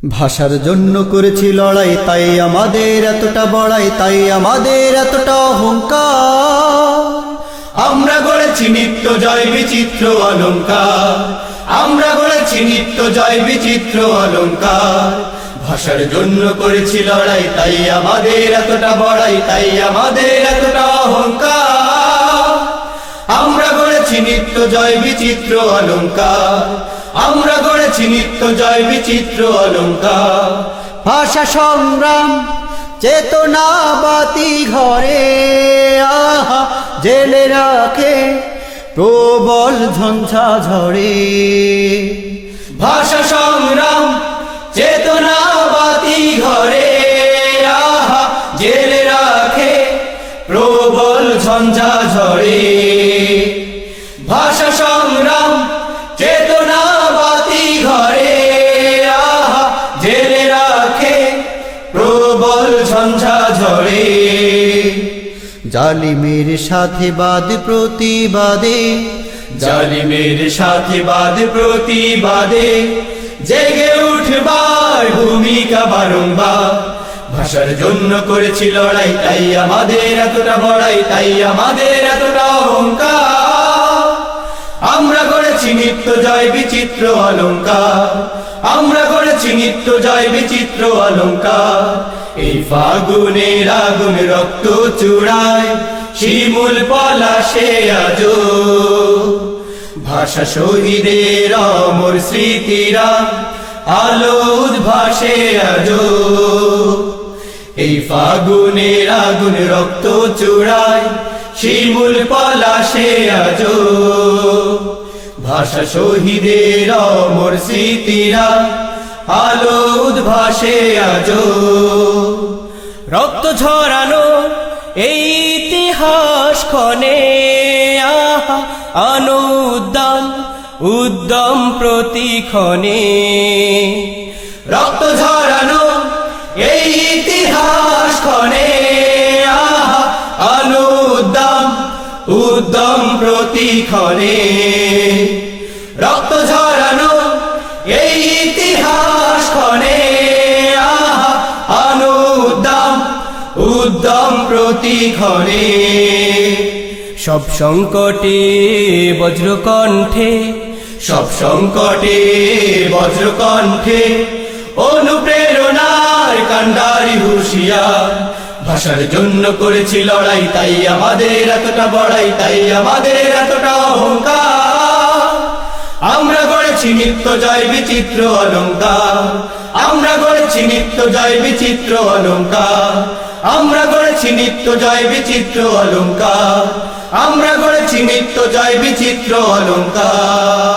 ভাষার জন্য করেছি লড়াই, তাই আমাদের এতটা বড়াই, তাই আমাদের এতটা অহংকার। আমরা গড়েছি নিত্য জয় বিচিত্র অলংকার, আমরা গড়েছি নিত্য জয় বিচিত্র অলংকার। ভাষার জন্য করেছি লড়াই, তাই আমাদের এতটা বড়াই, তাই আমাদের এতটা অহংকার। আমরা গড়েছি নিত্য জয় বিচিত্র অলংকার, আমরা গড়েছি নিত্য জয় বিচিত্র অলংকার। ভাষা সংগ্রাম চেতনা বাতি ঘরে আহা জেলে রাখে প্রবল ঝঞ্ঝা ঝড়ে। ভাষা সংগ্রাম চেতনা বাতি ঘরে আহা জেলে রাখে প্রবল ঝঞ্ঝা ঝড়ে। ভাষা সংগ্রাম চেতনা বাতি ঘরে আহা জেলে রাখে প্রবল ঝঞ্ঝা ঝড়ে। জালিমের সাথে বাদ প্রতিবাদে, জালিমের সাথে বাদ প্রতিবাদে জেগে উঠবার ভূমিকা বারংবার। ভাষার জন্য করেছি লড়াই, তাই আমাদের এতটা বড়াই, তাই আমাদের এতটা অহংকার। আমরা গড়েছি নিত্য জয় বিচিত্র অলংকার, আমরা গড়েছি নিত্য জয় বিচিত্র অলংকার। এই ফাগুনের আগুন রক্ত চূড়ায় শিমুল পলাশে আজো, ভাষা শহীদের অমর স্মৃতিরা আলো উদ্ভাসে আজো। এই ফাগুনের আগুন রক্ত চূড়ায় শিমুল পলাশে আজো, ভাষা শহীদের অমর স্মৃতিরা আলো উদ্ভাসে আজো। রক্ত ঝরানো এই ইতিহাস ক্ষণে আহা আনো উদ্যম উদ্যম প্রতিক্ষণে। রক্ত ঝরানো এই ইতিহাস ক্ষণে আহা আনো উদ্যম উদ্যম প্রতিক্ষণে। রক্ত ঝরানো এই ইতিহাস ক্ষণে আহা আনো উদ্যম উদ্যম প্রতিক্ষণে। সব সংকটে বজ্রকণ্ঠে, সব সংকটে বজ্রকণ্ঠে অনুপ্রেরণার কান্ডারি হুঁশিয়ার। ভাষার জন্য করেছি লড়াই, তাই আমাদের এতটা বড়াই, তাই আমাদের এতটা অহংকার। আমরা গড়েছি নিত্য জয় বিচিত্র অলংকার, আমরা গড়েছি নিত্য জয় বিচিত্র অলংকার। আমরা গড়েছি নিত্য জয় বিচিত্র অলংকার, আমরা গড়েছি নিত্য জয় বিচিত্র অলংকার।